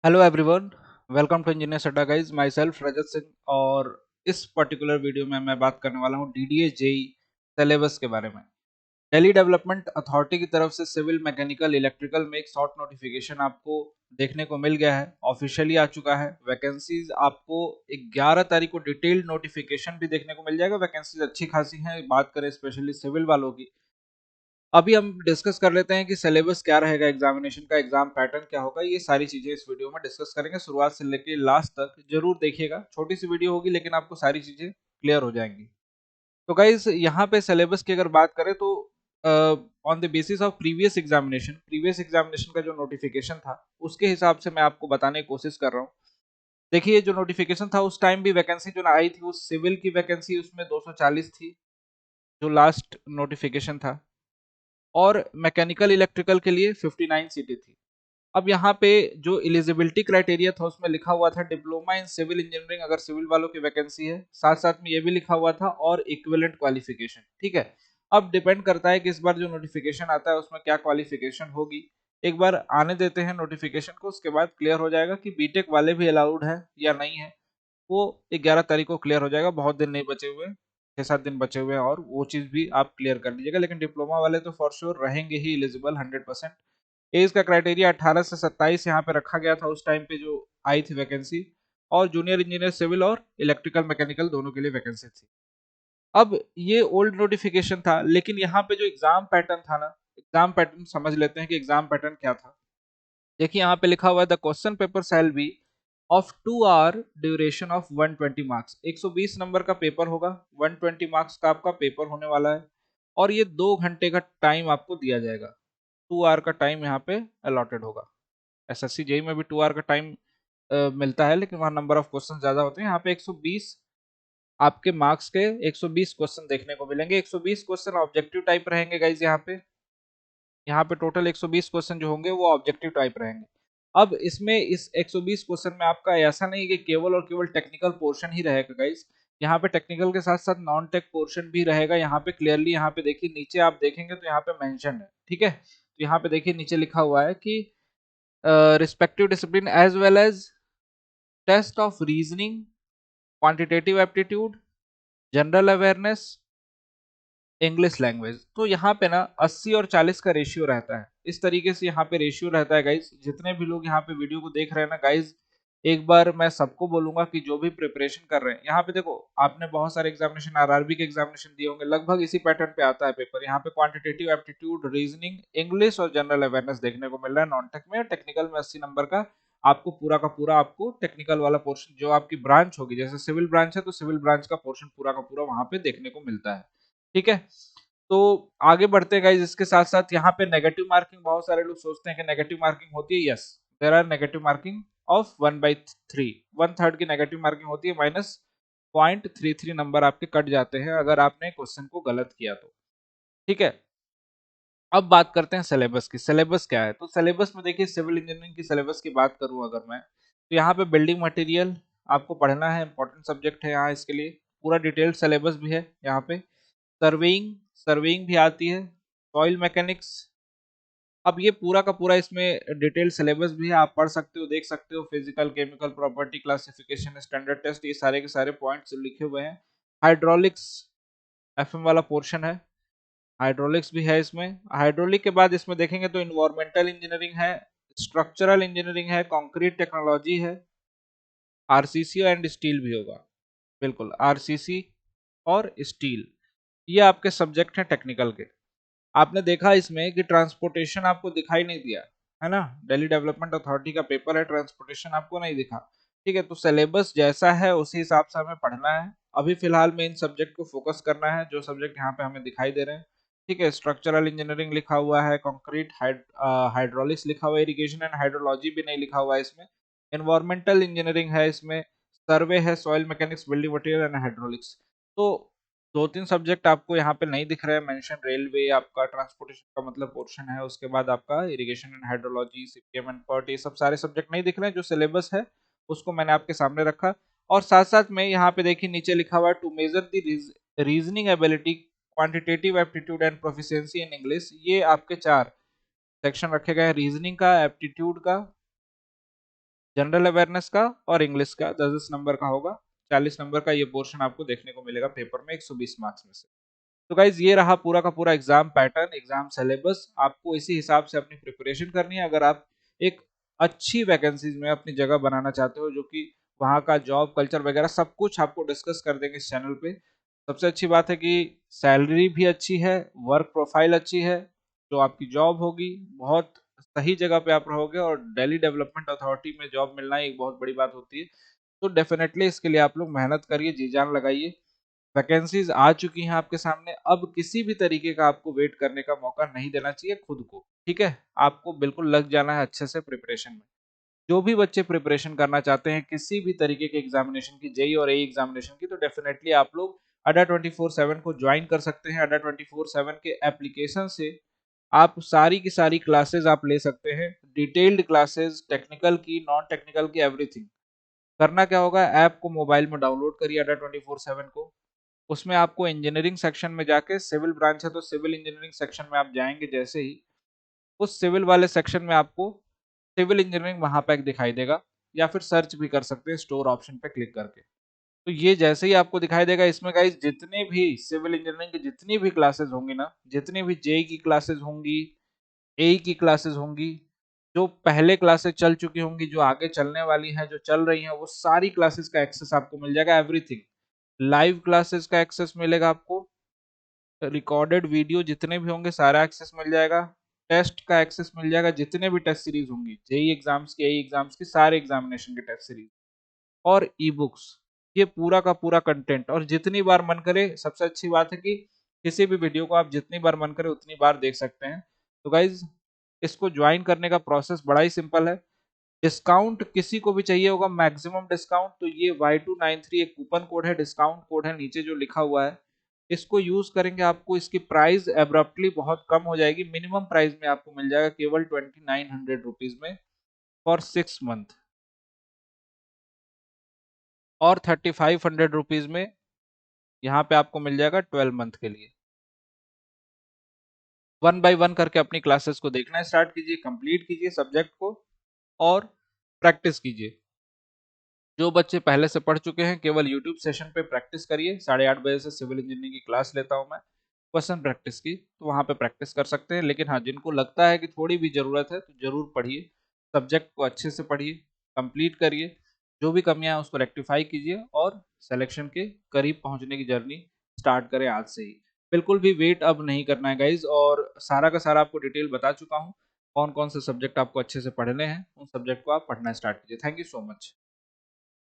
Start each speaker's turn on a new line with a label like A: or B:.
A: Hello everyone. Welcome to engineer Adda guys. Myself Rajat Singh. और इस particular video में मैं बात करने वाला हूँ डीडीए जेई सिलेबस के बारे में। दिल्ली डेवलपमेंट अथॉरिटी की तरफ से सिविल मैकेनिकल इलेक्ट्रिकल में एक शॉर्ट नोटिफिकेशन आपको देखने को मिल गया है, ऑफिशियली आ चुका है। वैकेंसीज आपको 11 तारीख को डिटेल्ड नोटिफिकेशन भी देखने को मिल जाएगा। वैकेंसीज अच्छी खासी हैं, बात करें स्पेशली सिविल वालों की। अभी हम डिस्कस कर लेते हैं कि सिलेबस क्या रहेगा, एग्जामिनेशन का एग्जाम पैटर्न क्या होगा। ये सारी चीजें इस वीडियो में डिस्कस करेंगे, शुरुआत से लेकर लास्ट तक जरूर देखिएगा। छोटी सी वीडियो होगी लेकिन आपको सारी चीजें क्लियर हो जाएंगी। तो गाइज यहाँ पे सिलेबस की अगर बात करें तो on the basis of previous examination का जो नोटिफिकेशन था उसके हिसाब से मैं आपको बताने की कोशिश कर रहा हूँ। देखिए, जो नोटिफिकेशन था उस टाइम भी वैकेंसी जो आई थी, उस सिविल की वैकेंसी उसमें 240 थी, जो लास्ट नोटिफिकेशन था। और मैकेनिकल इलेक्ट्रिकल के लिए 59 सीटें थी। अब यहाँ पे जो एलिजिबिलिटी क्राइटेरिया था उसमें लिखा हुआ था डिप्लोमा इन सिविल इंजीनियरिंग, अगर सिविल वालों की वैकेंसी है। साथ साथ में ये भी लिखा हुआ था और इक्विवेलेंट क्वालिफिकेशन। ठीक है। अब डिपेंड करता है कि इस बार जो नोटिफिकेशन आता है उसमें क्या क्वालिफिकेशन होगी। एक बार आने देते हैं नोटिफिकेशन को, उसके बाद क्लियर हो जाएगा कि बीटेक वाले भी अलाउड है या नहीं है। वो 11 तारीख को क्लियर हो जाएगा। बहुत दिन नहीं बचे हुए, 6-7 दिन बचे हुए हैं, और वो चीज़ भी आप क्लियर कर लीजिएगा। लेकिन डिप्लोमा वाले तो फॉर श्योर रहेंगे ही एलिजिबल 100%। एज का क्राइटेरिया 18 से 27 यहाँ पे रखा गया था उस टाइम पे जो आई थी वैकेंसी। और जूनियर इंजीनियर सिविल और इलेक्ट्रिकल मैकेनिकल दोनों के लिए वैकेंसी थी। अब ये ओल्ड नोटिफिकेशन था, लेकिन यहाँ पे जो एग्जाम पैटर्न था ना, एग्जाम पैटर्न समझ लेते हैं कि एग्जाम पैटर्न क्या था। देखिए, यहाँ पे लिखा हुआ है the question paper shall be of 2 hour duration of 120 marks. 120 number का पेपर होगा, 120 मार्क्स का आपका पेपर होने वाला है। और ये 2 घंटे का टाइम आपको दिया जाएगा। 2 आवर का टाइम यहाँ पे अलॉटेड होगा। एसएससी जेई में भी 2 आवर का टाइम मिलता है, लेकिन वहाँ नंबर ऑफ क्वेश्चन ज्यादा होते हैं। यहाँ पे 120 आपके मार्क्स के 120 क्वेश्चन देखने को मिलेंगे। 120 क्वेश्चन ऑब्जेक्टिव टाइप रहेंगे गाइज। यहाँ पे टोटल 120 क्वेश्चन जो होंगे वो ऑब्जेक्टिव टाइप रहेंगे। अब इसमें इस 120 क्वेश्चन में आपका ऐसा नहीं कि केवल और केवल टेक्निकल पोर्शन ही रहेगा गाइस। यहाँ पे टेक्निकल के साथ साथ नॉन टेक पोर्शन भी रहेगा। यहाँ पे क्लियरली, यहाँ पे देखिए नीचे आप देखेंगे तो यहाँ पे मेंशन है। ठीक है। तो यहाँ पे देखिए नीचे लिखा हुआ है कि respective discipline as well as test of reasoning, quantitative aptitude, general awareness, English language. तो यहाँ पे ना 80 और 40 का रेशियो रहता है। इस तरीके से यहाँ पे रेशियो रहता है गाइज। जितने भी लोग यहाँ पे वीडियो को देख रहे हैं ना गाइज, एक बार मैं सबको बोलूंगा कि जो भी प्रिपरेशन कर रहे हैं, यहाँ पे देखो, आपने बहुत सारे एग्जामिनेशन, आरआरबी के एग्जामिनेशन दिए होंगे, लगभग इसी पैटर्न पे आता है पेपर। यहाँ पे क्वांटिटेटिव एप्टीट्यूड, रीजनिंग, इंग्लिश और जनरल अवेयरनेस देखने को मिल रहा है नॉन टेक में। टेक्निकल में 80 नंबर का आपको पूरा का पूरा, आपको टेक्निकल वाला पोर्शन जो आपकी ब्रांच होगी, जैसे सिविल ब्रांच है तो सिविल ब्रांच का पोर्शन पूरा का पूरा वहां पे देखने को मिलता है। ठीक है। तो आगे बढ़ते हैं गाइज। इसके साथ साथ यहाँ पे नेगेटिव मार्किंग, बहुत सारे लोग सोचते हैं कि नेगेटिव मार्किंग होती है। Yes, there are negative marking of 1/3, 1/3 की नेगेटिव मार्किंग होती है। -0.33 नंबर आपके कट जाते हैं अगर आपने क्वेश्चन को गलत किया तो। ठीक है। अब बात करते हैं सिलेबस की। सिलेबस क्या है? तो सिलेबस में देखिए, सिविल इंजीनियरिंग की सिलेबस की बात करूं अगर मैं, तो यहाँ पे बिल्डिंग मटेरियल आपको पढ़ना है, इंपॉर्टेंट सब्जेक्ट है यहाँ इसके लिए। पूरा डिटेल्ड सिलेबस भी है यहाँ पे। सर्वेइंग, सर्वेइंग भी आती है। Soil mechanics. अब ये पूरा का पूरा इसमें डिटेल सिलेबस भी है, आप पढ़ सकते हो, देख सकते हो। Physical, chemical property, classification, standard test, ये सारे के सारे पॉइंट्स लिखे हुए हैं। हाइड्रोलिक्स, एफएम वाला पोर्शन है। हाइड्रोलिक्स भी है इसमें। हाइड्रोलिक के बाद इसमें देखेंगे तो इन्वायरमेंटल इंजीनियरिंग है, स्ट्रक्चरल इंजीनियरिंग है, कंक्रीट टेक्नोलॉजी है, आरसीसी एंड स्टील भी होगा। बिल्कुल, आरसीसी और स्टील, ये आपके सब्जेक्ट हैं टेक्निकल के। आपने देखा इसमें कि ट्रांसपोर्टेशन आपको दिखाई नहीं दिया, है ना। दिल्ली डेवलपमेंट अथॉरिटी का पेपर है, ट्रांसपोर्टेशन आपको नहीं दिखा। ठीक है। तो सिलेबस जैसा है उसी हिसाब से हमें पढ़ना है। अभी फिलहाल में इन सब्जेक्ट को फोकस करना है, जो सब्जेक्ट यहाँ पे हमें दिखाई दे रहे हैं। ठीक है। स्ट्रक्चरल इंजीनियरिंग लिखा हुआ है, कंक्रीट, हाइड्रोलिक्स लिखा हुआ है, इरिगेशन एंड हाइड्रोलॉजी भी नहीं लिखा हुआ है इसमें। इन्वायरमेंटल इंजीनियरिंग है इसमें, सर्वे है, soil mechanics, building material and hydraulics. तो 2-3 सब्जेक्ट आपको यहाँ पे नहीं दिख रहे हैं मेंशन। रेलवे आपका ट्रांसपोर्टेशन का मतलब पोर्शन है, उसके बाद आपका irrigation and hydrology, CPM and PERT, ये सब सारे सब्जेक्ट नहीं दिख रहे हैं। जो सिलेबस है उसको मैंने आपके सामने रखा। और साथ साथ में यहाँ पे देखिए नीचे लिखा हुआ है to measure the reasoning ability, quantitative aptitude and proficiency in English. ये आपके 4 सेक्शन रखे गए हैं, रीजनिंग का, एप्टीट्यूड का, जनरल अवेयरनेस का और इंग्लिश का 10-10 नंबर का होगा। 40 नंबर का ये पोर्शन आपको देखने को मिलेगा पेपर में 120 मार्क्स में से। तो गाइज ये रहा पूरा का पूरा एग्जाम पैटर्न, एग्जाम सिलेबस। आपको इसी हिसाब से अपनी प्रिपरेशन करनी है अगर आप एक अच्छी वैकेंसीज में अपनी जगह बनाना चाहते हो, जो कि वहाँ का जॉब कल्चर वगैरह सब कुछ आपको डिस्कस कर देंगे इस चैनल पे। सबसे अच्छी बात है कि सैलरी भी अच्छी है, वर्क प्रोफाइल अच्छी है, जो आपकी जॉब होगी बहुत सही जगह पे आप रहोगे, और दिल्ली डेवलपमेंट अथॉरिटी में जॉब मिलना एक बहुत बड़ी बात होती है। तो डेफिनेटली इसके लिए आप लोग मेहनत करिए, जी जान लगाइए। वैकेंसीज आ चुकी हैं आपके सामने, अब किसी भी तरीके का आपको वेट करने का मौका नहीं देना चाहिए खुद को, ठीक है। आपको बिल्कुल लग जाना है अच्छे से प्रिपरेशन में। जो भी बच्चे प्रिपरेशन करना चाहते हैं किसी भी तरीके के एग्जामिनेशन की, जेई और एई एग्जामिनेशन की, तो डेफिनेटली आप लोग अड्डा 24/7 को ज्वाइन कर सकते हैं। अड्डा 24/7 के एप्लीकेशन से आप सारी की सारी क्लासेस आप ले सकते हैं, डिटेल्ड क्लासेस, टेक्निकल की, नॉन टेक्निकल की, एवरीथिंग। करना क्या होगा, ऐप को मोबाइल में डाउनलोड करिए अड्डा 24/7 को। उसमें आपको इंजीनियरिंग सेक्शन में जाके, सिविल ब्रांच है तो सिविल इंजीनियरिंग सेक्शन में आप जाएंगे, जैसे ही उस सिविल वाले सेक्शन में आपको सिविल इंजीनियरिंग वहां पे दिखाई देगा, या फिर सर्च भी कर सकते हैं स्टोर ऑप्शन पे क्लिक करके। तो ये जैसे ही आपको दिखाई देगा, इसमें गाइस जितने भी सिविल इंजीनियरिंग की जितनी भी क्लासेस होंगी ना, जितनी भी जेई की क्लासेस होंगी, एई की क्लासेस होंगी, जो पहले क्लासेस चल चुकी होंगी, जो आगे चलने वाली हैं, जो चल रही हैं, वो सारी क्लासेस का एक्सेस आपको मिल जाएगा, एवरीथिंग। लाइव क्लासेस का एक्सेस मिलेगा आपको, रिकॉर्डेड वीडियो जितने भी होंगे सारा एक्सेस मिल जाएगा, टेस्ट का एक्सेस मिल जाएगा, जितने भी टेस्ट सीरीज होंगी, जेई एग्जाम्स की, एई एग्जाम्स की, सारे एग्जामिनेशन के टेस्ट सीरीज और ई बुक्स, ये पूरा का पूरा कंटेंट। और जितनी बार मन करे, सबसे अच्छी बात है कि किसी भी वीडियो को आप जितनी बार मन करे उतनी बार देख सकते हैं। तो गाइज इसको ज्वाइन करने का प्रोसेस बड़ा ही सिंपल है। डिस्काउंट किसी को भी चाहिए होगा, मैक्सिमम डिस्काउंट, तो ये Y293 एक कूपन कोड है, डिस्काउंट कोड है, नीचे जो लिखा हुआ है, इसको यूज करेंगे आपको इसकी प्राइस एब्रप्टली बहुत कम हो जाएगी। मिनिमम प्राइस में आपको मिल जाएगा केवल 2900 रुपीज में फॉर 6 मंथ, और 3500 रुपीज में यहाँ पे आपको मिल जाएगा 12 मंथ के लिए। वन बाय वन करके अपनी क्लासेस को देखना स्टार्ट कीजिए, कंप्लीट कीजिए सब्जेक्ट को, और प्रैक्टिस कीजिए। जो बच्चे पहले से पढ़ चुके हैं केवल यूट्यूब सेशन पे प्रैक्टिस करिए। 8:30 बजे से सिविल इंजीनियरिंग की क्लास लेता हूँ मैं, क्वेश्चन प्रैक्टिस की, तो वहाँ पे प्रैक्टिस कर सकते हैं। लेकिन हाँ, जिनको लगता है कि थोड़ी भी ज़रूरत है तो ज़रूर पढ़िए, सब्जेक्ट को अच्छे से पढ़िए, कंप्लीट करिए, जो भी कमियां हैं उसको रेक्टिफाई कीजिए, और सिलेक्शन के करीब पहुंचने की जर्नी स्टार्ट करें आज से ही। बिल्कुल भी वेट अब नहीं करना है गाइज, और सारा का सारा आपको डिटेल बता चुका हूँ, कौन कौन से सब्जेक्ट आपको अच्छे से पढ़ने हैं, उन सब्जेक्ट को आप पढ़ना स्टार्ट कीजिए। Thank you so much.